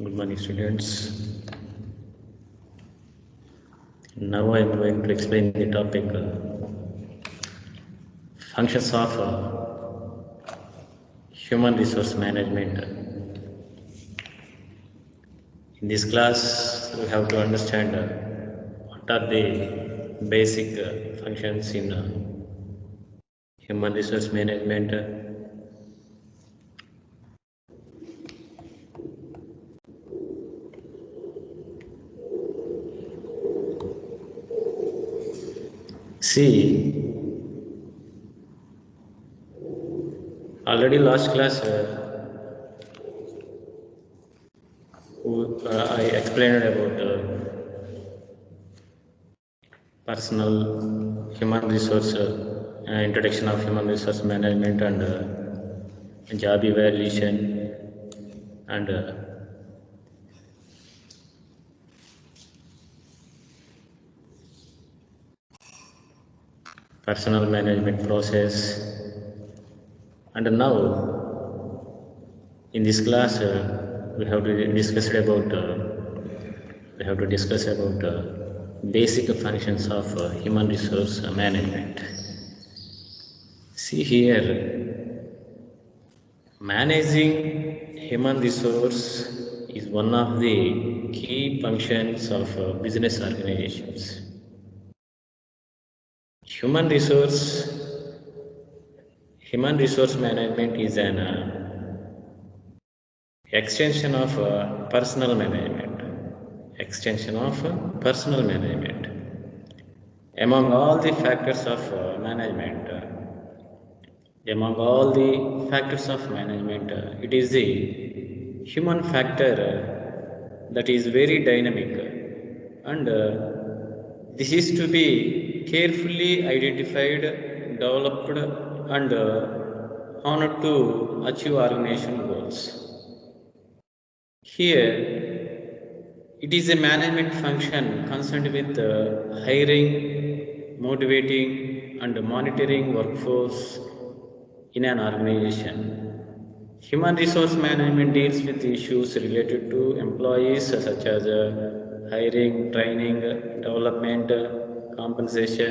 Good morning, students. Now I am going to explain the topic functions of human resource management. In this class, we have to understand what are the basic functions in human resource management. See, already last class I explained about personal human resource, introduction of human resource management and job evaluation and personal management process. And now in this class we have to discuss about basic functions of human resource management. See here, managing human resource is one of the key functions of business organizations. Human resource management is an extension of personal management. Among all the factors of management, it is the human factor that is very dynamic, and this is to be carefully identified, developed, and honored to achieve organization goals. Here, it is a management function concerned with hiring, motivating, and monitoring workforce in an organization. Human resource management deals with issues related to employees such as hiring, training, development, compensation,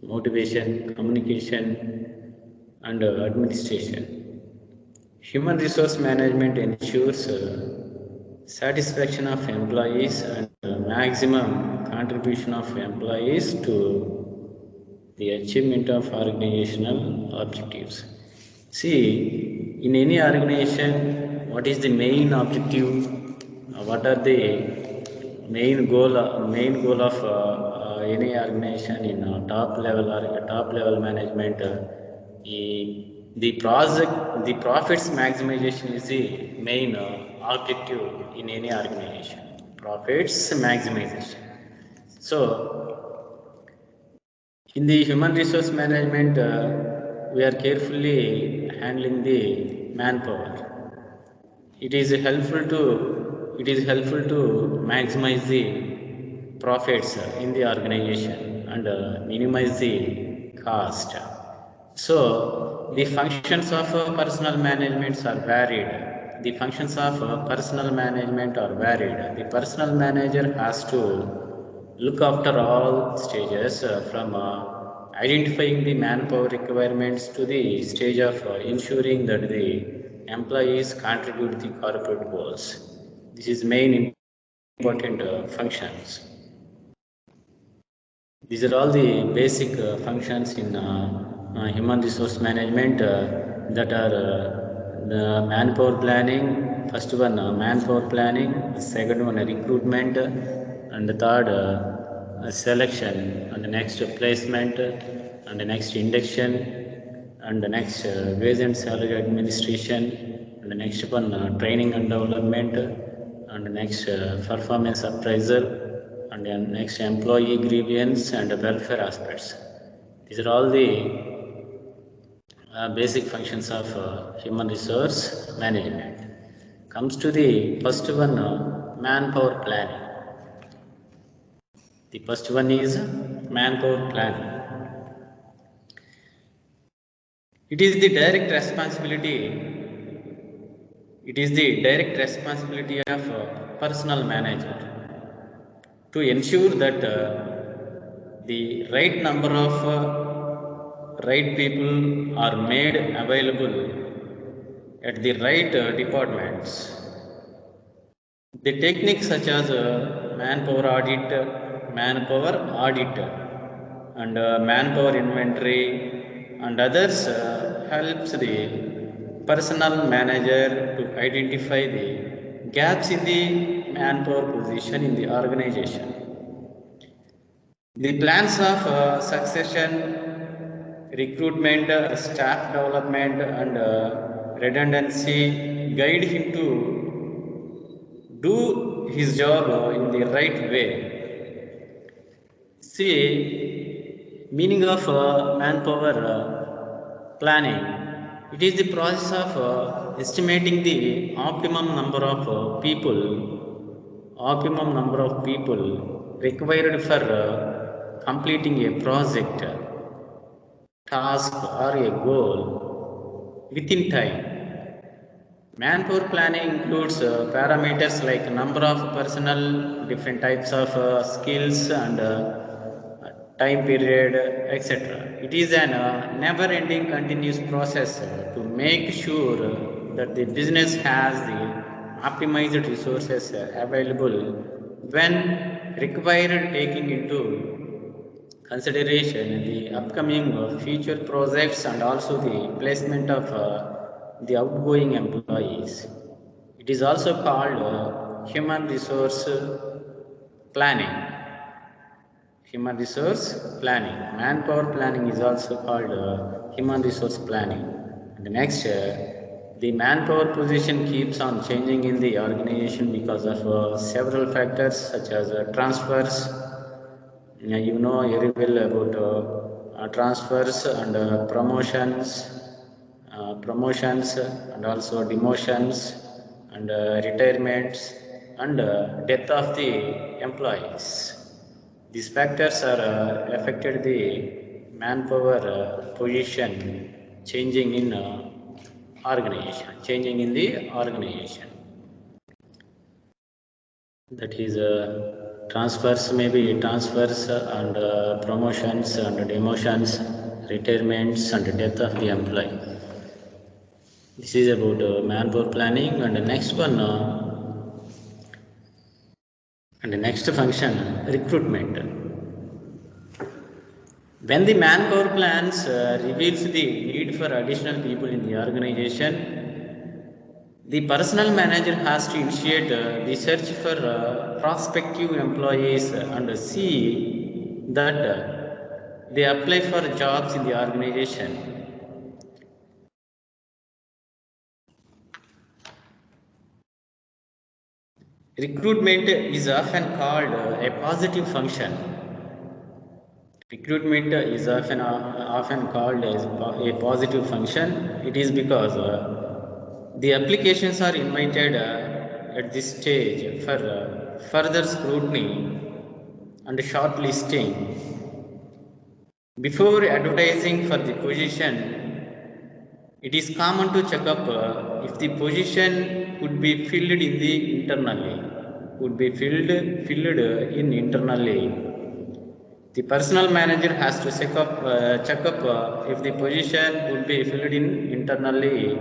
motivation, communication, and administration. Human resource management ensures satisfaction of employees and maximum contribution of employees to the achievement of organizational objectives. See, in any organization, what is the main objective? What are the main goal of any organization in top level management? The profits maximization is the main objective in any organization. Profits maximization. So, in the human resource management, we are carefully handling the manpower. It is helpful to maximize the profits in the organization and minimize the cost. So, the functions of personal management are varied. The personal manager has to look after all stages from identifying the manpower requirements to the stage of ensuring that the employees contribute the corporate goals. This is main important functions. These are all the basic functions in human resource management that are the manpower planning. First one, manpower planning. Second one, recruitment, and the third, selection, and the next placement, and the next induction, and the next wage and salary administration, and the next one, training and development, and the next performance appraisal, and then next employee grievance and welfare aspects. These are all the basic functions of human resource management. Comes to the first one, manpower planning. The first one is manpower planning. It is the direct responsibility It is the direct responsibility of personal manager to ensure that the right number of right people are made available at the right departments. The techniques such as manpower audit, and manpower inventory and others helps the personnel manager to identify the gaps in the manpower position in the organization. The plans of succession, recruitment, staff development and redundancy guide him to do his job in the right way. See, meaning of manpower planning. It is the process of estimating the optimum number of people required for completing a project, task or a goal within time. Manpower planning includes parameters like number of personnel, different types of skills and time period, etc. It is an never-ending continuous process to make sure that the business has the optimized resources available when required, taking into consideration the upcoming future projects and also the placement of the outgoing employees. It is also called human resource planning. Human resource planning. Manpower planning is also called human resource planning. And next, the manpower position keeps on changing in the organization because of several factors such as transfers. You know very well about transfers and promotions and also demotions and retirements and death of the employees. These factors are affected the manpower position changing in changing in the organization. That is transfers, maybe transfers and promotions and demotions, retirements and death of the employee. This is about manpower planning. And the next one and the next function, recruitment. When the manpower plans reveals the need for additional people in the organization, the personnel manager has to initiate the search for prospective employees and see that they apply for jobs in the organization. Recruitment is often called a positive function. Recruitment is often called as a positive function. It is because the applications are invited at this stage for further scrutiny and shortlisting. Before advertising for the position, it is common to check up if the position could be filled in the internally. The personnel manager has to check up if the position would be filled in internally.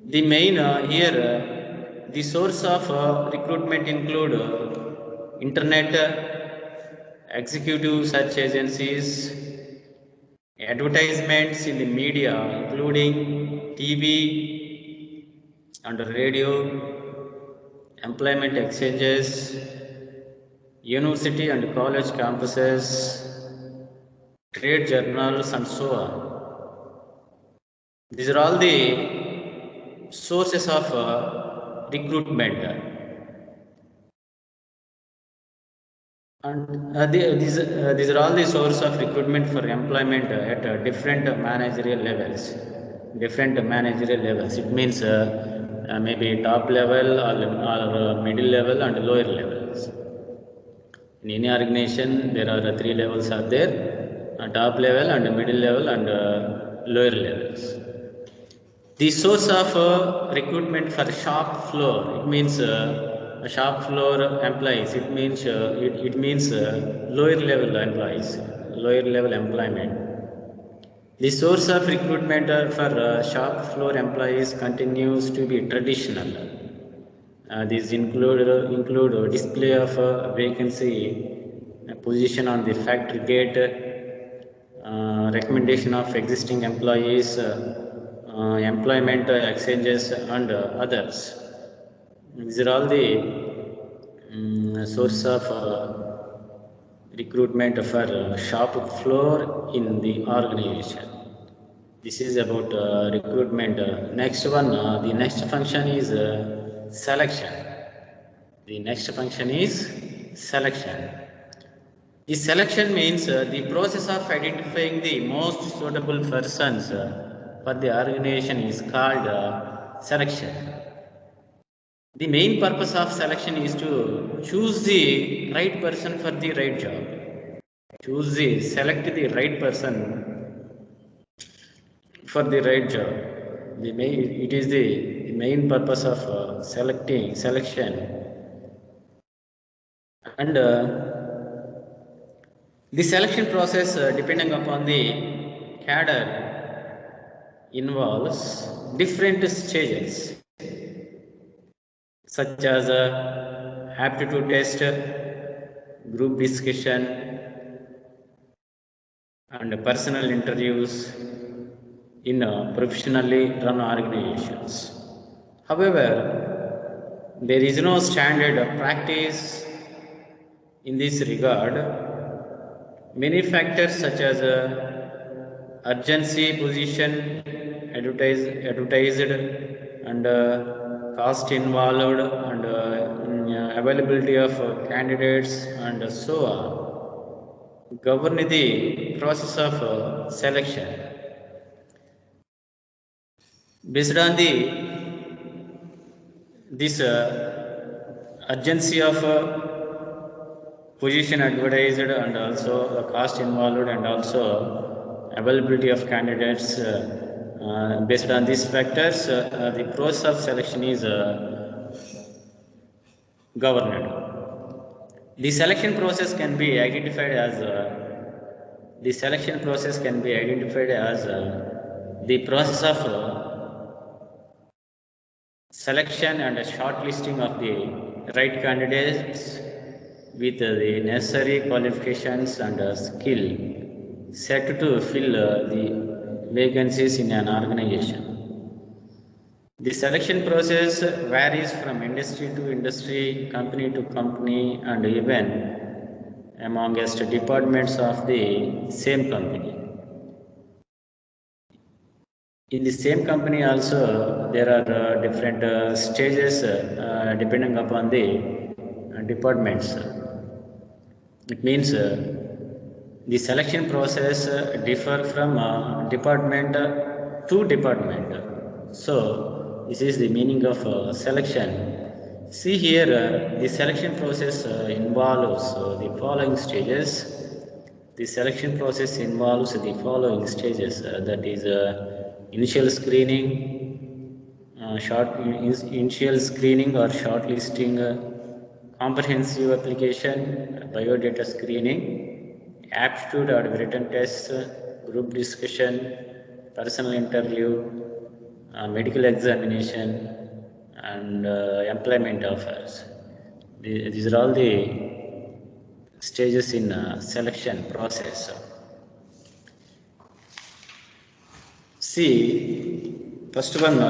The main the source of recruitment include internet, executive search agencies, advertisements in the media including TV and radio, employment exchanges, university and college campuses, trade journals and so on. These are all the sources of recruitment. And these are all the sources of recruitment for employment at different managerial levels. It means maybe top level or middle level and lower levels. In any organization, there are three levels are there: top level and middle level and lower levels. The source of recruitment for shop floor, it means shop floor employees. It means it means lower level employees, lower level employment. The source of recruitment for shop floor employees continues to be traditional. These include display of vacancy, position on the factory gate, recommendation of existing employees, employment exchanges, and others. These are all the source of recruitment for shop floor in the organization. This is about recruitment. Next one, the next function is selection. The next function is selection. The selection means the process of identifying the most suitable persons for the organization is called selection. The main purpose of selection is to choose the right person for the right job. Select the right person for the right job. It is the main purpose of selection, and the selection process, depending upon the cadre, involves different stages, such as aptitude test, group discussion, and personal interviews in professionally run organizations. However, there is no standard practice in this regard. Many factors such as urgency, position, advertised, and cost involved, and availability of candidates, and so on, govern the process of selection. Based on this urgency of position advertised, and also the cost involved, and also availability of candidates, based on these factors, the process of selection is governed. The selection process can be identified as the process of selection and shortlisting of the right candidates with the necessary qualifications and skill set to fill the vacancies in an organization. The selection process varies from industry to industry, company to company, and even amongst departments of the same company. In the same company also, there are different stages depending upon the departments. It means the selection process differ from department to department. So this is the meaning of selection. See here, the selection process involves the following stages. The selection process involves the following stages, that is initial screening, initial screening or shortlisting, comprehensive application, biodata screening, aptitude or written tests, group discussion, personal interview, medical examination, and employment offers. These are all the stages in selection process. See, first one,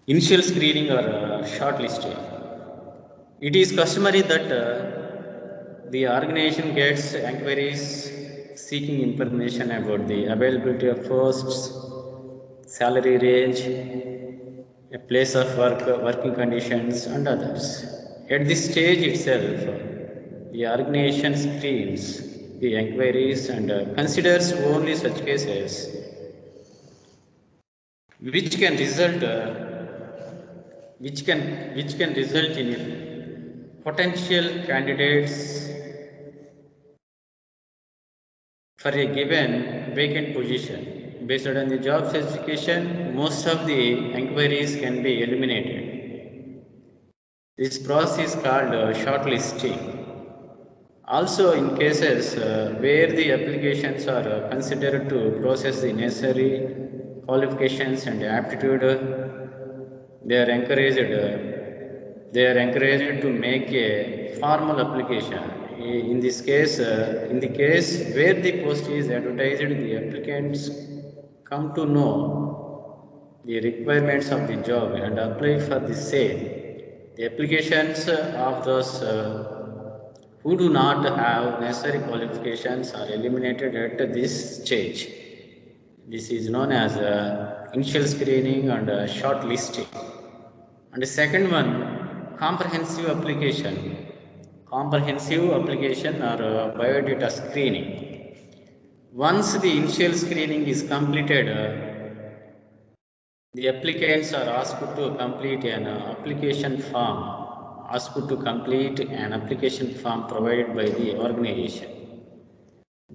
initial screening or shortlisting. It is customary that the organization gets inquiries seeking information about the availability of posts, salary range, a place of work, working conditions, and others. At this stage itself, the organization screens the inquiries and considers only such cases which can result in potential candidates for a given vacant position. Based on the job specification, most of the inquiries can be eliminated. This process is called shortlisting. Also, in cases where the applications are considered to process the necessary qualifications and aptitude, they are encouraged. They are encouraged to make a formal application. In this case, in the case where the post is advertised, the applicants come to know the requirements of the job and apply for the same. The applications of those who do not have necessary qualifications are eliminated at this stage. This is known as initial screening and shortlisting. And the second one, comprehensive application. Comprehensive application or biodata screening. Once the initial screening is completed, the applicants are asked to complete an application form. Asked to complete an application form provided by the organization.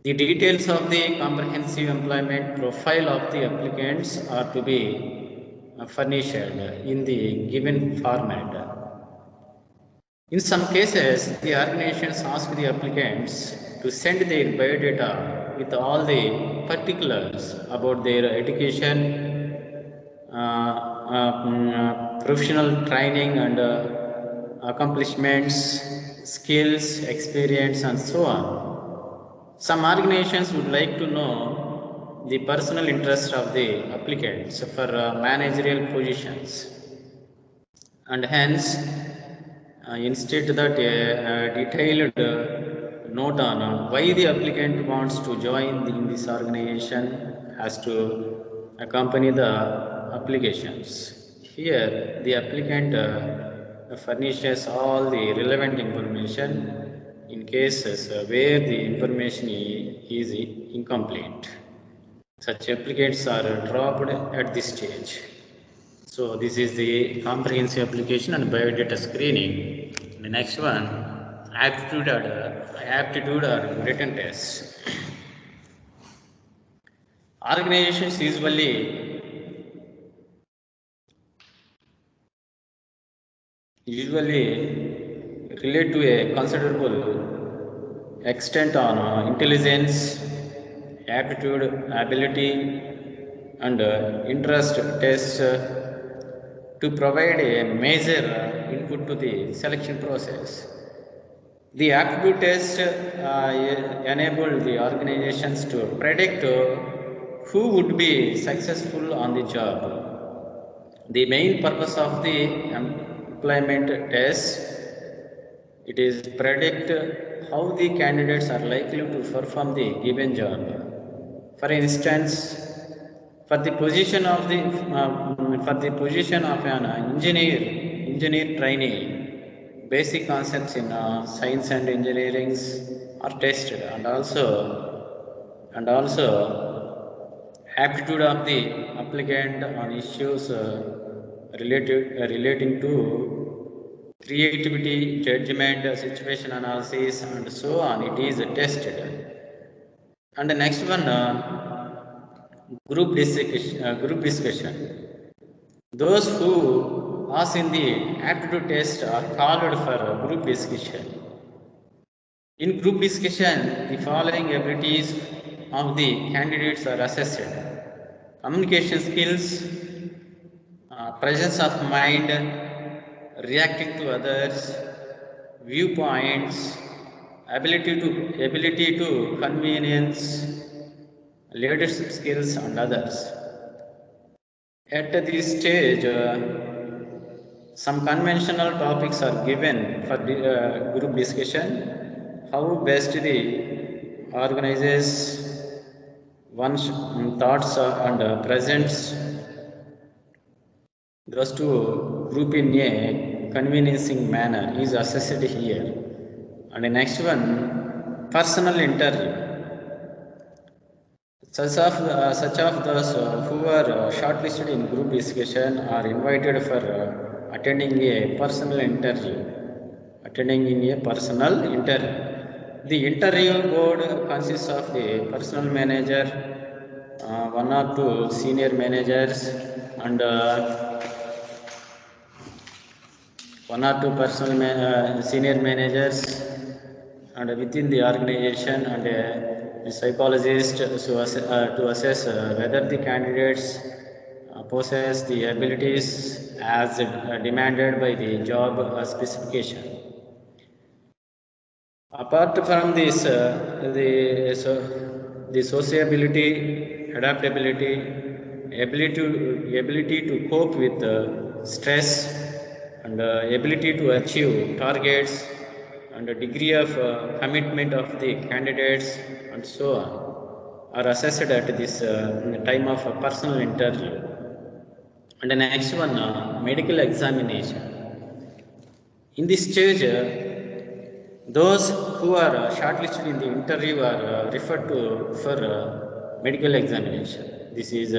The details of the comprehensive employment profile of the applicants are to be furnished in the given format. In some cases, the organizations ask the applicants to send their biodata with all the particulars about their education, professional training and accomplishments, skills, experience, and so on. Some organizations would like to know the personal interest of the applicants for managerial positions, and hence instead that detailed note on why the applicant wants to join in this organization has to accompany the applications. Here the applicant furnishes all the relevant information in cases where the information is incomplete. Such applicants are dropped at this stage. So this is the comprehensive application and biodata screening. The next one, aptitude or written tests. Organizations usually relate to a considerable extent on intelligence, aptitude, ability, and interest tests to provide a major input to the selection process. The aptitude test enable the organizations to predict who would be successful on the job. The main purpose of the employment test, it is predict how the candidates are likely to perform the given job. For instance, for the position of an engineer trainee, basic concepts in science and engineering are tested, and also aptitude of the applicant on issues relating to creativity, judgment, situation analysis, and so on. It is tested. And the next one, group discussion. Those who pass in the aptitude test are called for a group discussion. In group discussion, the following abilities of the candidates are assessed: communication skills, presence of mind, reacting to others, viewpoints, ability to convenience, leadership skills, and others. At this stage, some conventional topics are given for the group discussion. How best the organizes one's thoughts and presents those to group in a conveniencing manner is assessed here. And the next one, personal interview. Such of those who are shortlisted in group discussion are invited for attending a personal interview. The interview board consists of the personnel manager, one or two senior managers, and one or two senior managers, and within the organization, and a psychologist to assess whether the candidates possess the abilities as demanded by the job specification. Apart from this, the sociability, adaptability, ability to cope with stress, and ability to achieve targets, and a degree of commitment of the candidates, and so on, are assessed at this in the time of a personal interview. And the next one, medical examination. In this stage, those who are shortlisted in the interview are referred to for medical examination. This is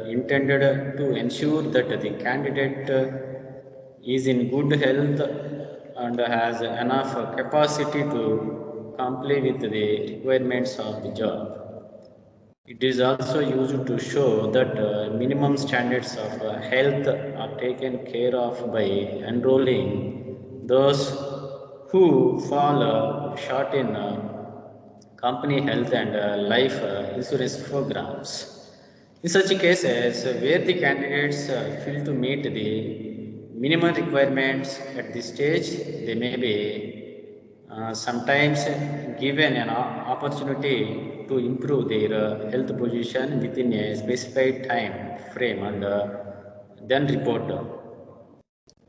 intended to ensure that the candidate is in good health and has enough capacity to comply with the requirements of the job. It is also used to show that minimum standards of health are taken care of by enrolling those who fall short in company health and life insurance programs. In such cases, where the candidates fail to meet the minimum requirements at this stage, they may be sometimes given an opportunity to improve their health position within a specified time frame, and then report.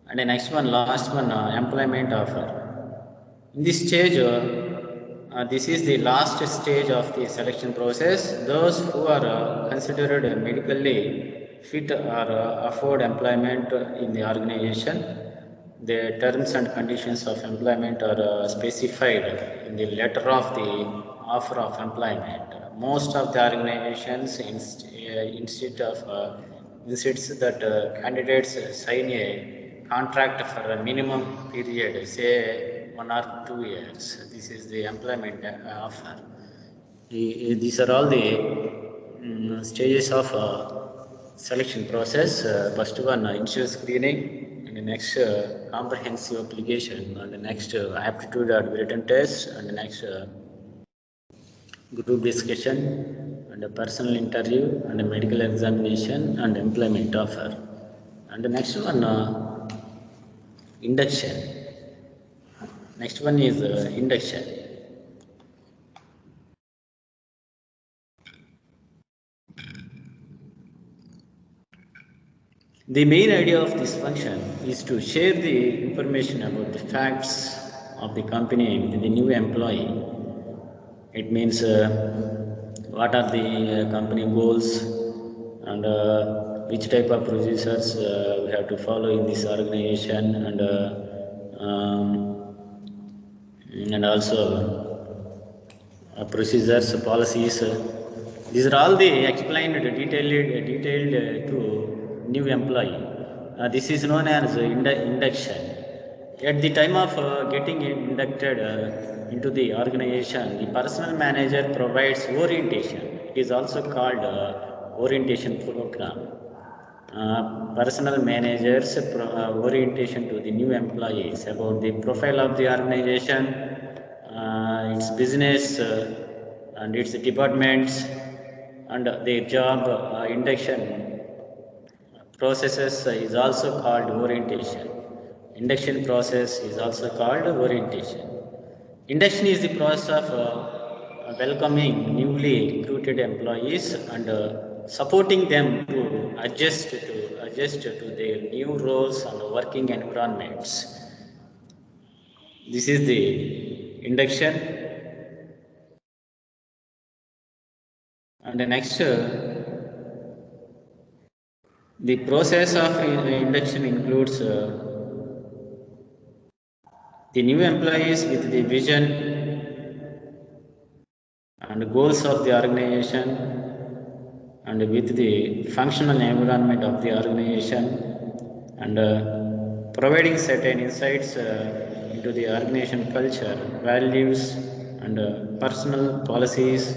And the next one, last one, employment offer. In this stage, this is the last stage of the selection process. Those who are considered medically fit are afford employment in the organization. The terms and conditions of employment are specified in the letter of the offer of employment. Most of the organizations insists that candidates sign a contract for a minimum period, say 1 or 2 years. This is the employment offer. These are all the stages of selection process. First one, initial screening, and the next comprehensive application, and the next aptitude and written test, and the next group discussion, and a personal interview, and a medical examination, and employment offer. And the next one, induction. Next one is induction. The main idea of this function is to share the information about the facts of the company with the new employee. It means what are the company goals, and which type of procedures we have to follow in this organization, and also procedures, policies. These are all the explained detailed to new employee. This is known as induction. At the time of getting inducted into the organization, the personnel manager provides orientation. It is also called orientation program. Personnel managers orientation to the new employees about the profile of the organization, its business, and its departments, and their job. Induction processes is also called orientation. Induction process is also called orientation. Induction is the process of welcoming newly recruited employees and supporting them to adjust to their new roles and working environments. This is the induction. And the next, the process of induction includes the new employees with the vision and goals of the organization, and with the functional environment of the organization, and providing certain insights into the organization culture, values, and personal policies,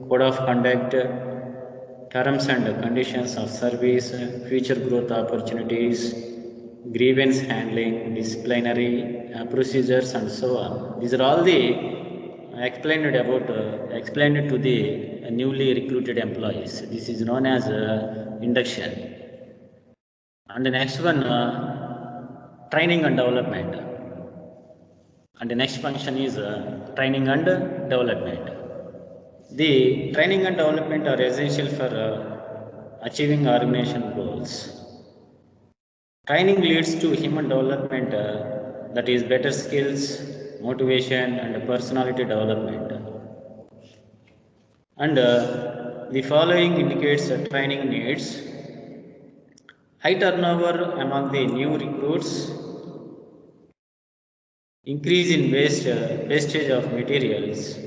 code of conduct, terms and conditions of service, future growth opportunities, grievance handling, disciplinary procedures, and so on. These are all the explained to the newly recruited employees. This is known as induction. And the next one, training and development. And the next function is training and development. The training and development are essential for achieving organization goals. Training leads to human development, that is better skills, motivation, and personality development. And the following indicates training needs: high turnover among the new recruits, increase in wastage of materials,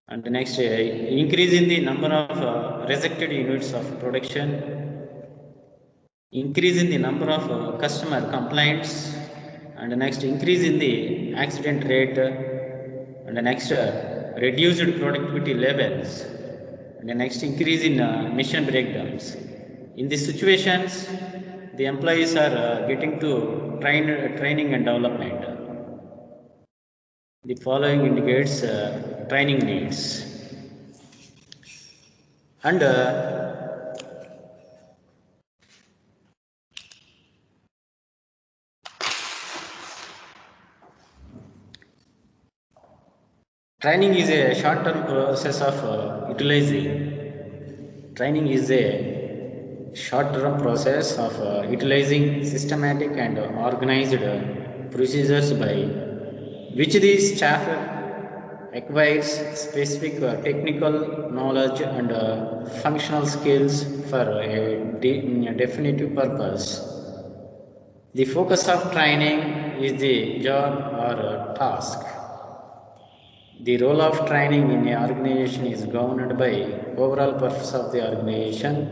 and the next increase in the number of rejected units of production, increase in the number of customer complaints, and the next increase in the accident rate, and the next reduced productivity levels, and the next increase in mission breakdowns. In these situations, the employees are getting to training and development. The following indicates training needs. And training is a short-term process of utilizing. Training is a short-term process of utilizing systematic and organized procedures by which the staff acquires specific technical knowledge and functional skills for a definitive purpose. The focus of training is the job or task. The role of training in an organization is governed by overall purpose of the organization.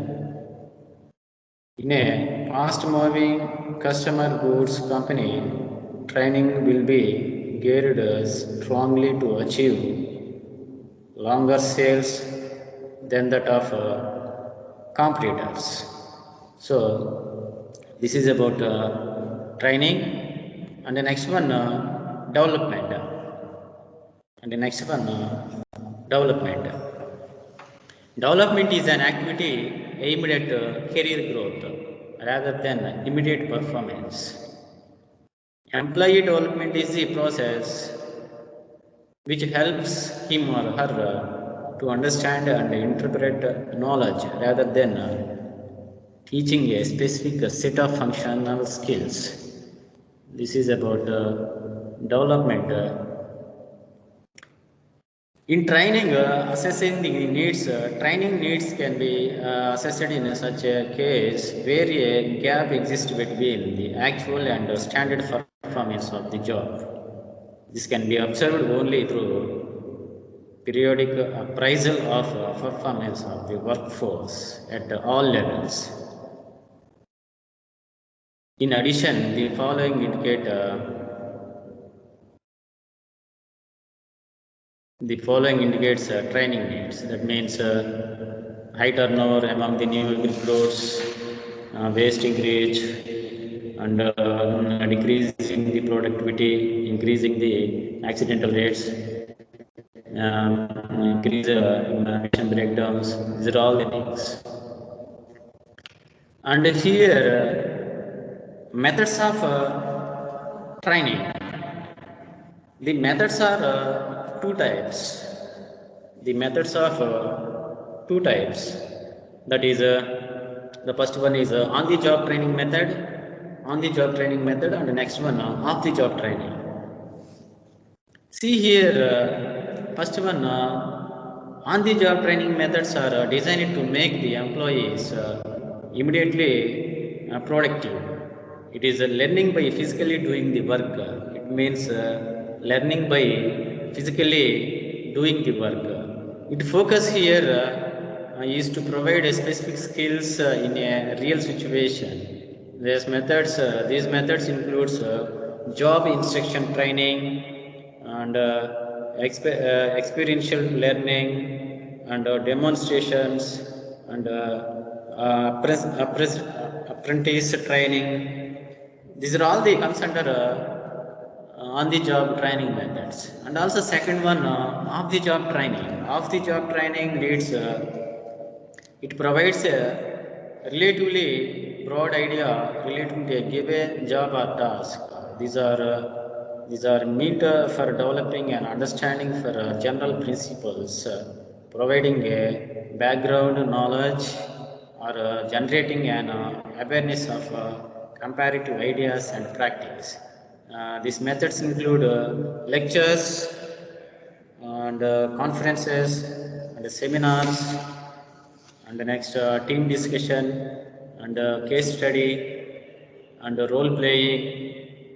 In a fast-moving customer goods company, training will be geared strongly to achieve longer sales than that of competitors. So, this is about training. And the next one, development. And the next one, development. Development is an activity aimed at career growth rather than immediate performance. Employee development is the process which helps him or her to understand and interpret knowledge rather than teaching a specific set of functional skills. This is about development. In training, assessing the needs, training needs can be assessed in such a case where a gap exists between the actual and standard performance of the job. This can be observed only through periodic appraisal of performance of the workforce at all levels. In addition, the following indicate training needs. That means high turnover among the new recruits, waste increase, and decreasing the productivity, increasing the accidental rates, increase mission breakdowns. These are all the things. And here, methods of training. The methods are two types. The methods of two types. That is, the first one is on-the-job training method, and the next one off-the-job training. See here, first one, on-the-job training methods are designed to make the employees immediately productive. It is learning by physically doing the work. It means learning by physically doing the work. It focus here is to provide specific skills in a real situation. These methods includes job instruction training and experiential learning and demonstrations and apprentice training. These are all the comes under on the job training methods. And also second one, off the job training. Off the job training leads it provides a relatively broad idea relating to a given job or task. These are meant for developing an understanding for general principles, providing a background knowledge or generating an awareness of comparative ideas and practice. These methods include lectures and conferences and seminars and the next team discussion and case study and role playing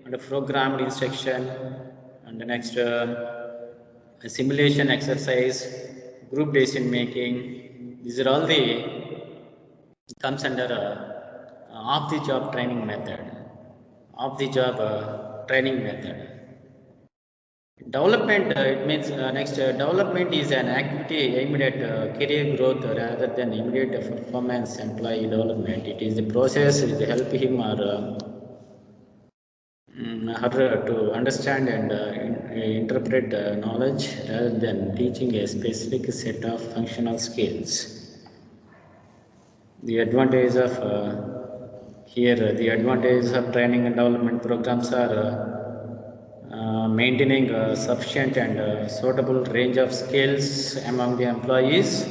and programmed instruction and the next simulation exercise, group decision making. These are all the comes under off the job training method. Off the job training method. Development, it means next development is an activity aimed at career growth rather than immediate performance employee development. It is the process to help him or her to understand and interpret knowledge rather than teaching a specific set of functional skills. The advantage of the advantages of training and development programs are maintaining a sufficient and suitable range of skills among the employees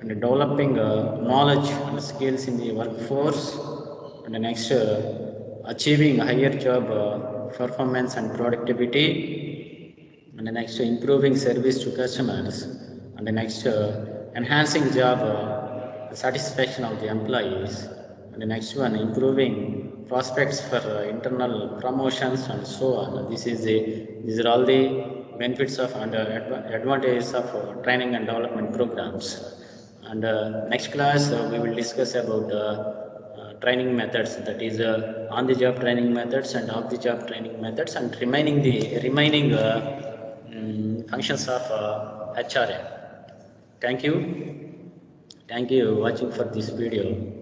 and developing knowledge and skills in the workforce and next achieving higher job performance and productivity and the next improving service to customers and the next enhancing job satisfaction of the employees and the next one improving prospects for internal promotions and so on. These are all the benefits of and advantages of training and development programs. And next class we will discuss about training methods, that is on the job training methods and off the job training methods and remaining functions of HRM. Thank you watching for this video.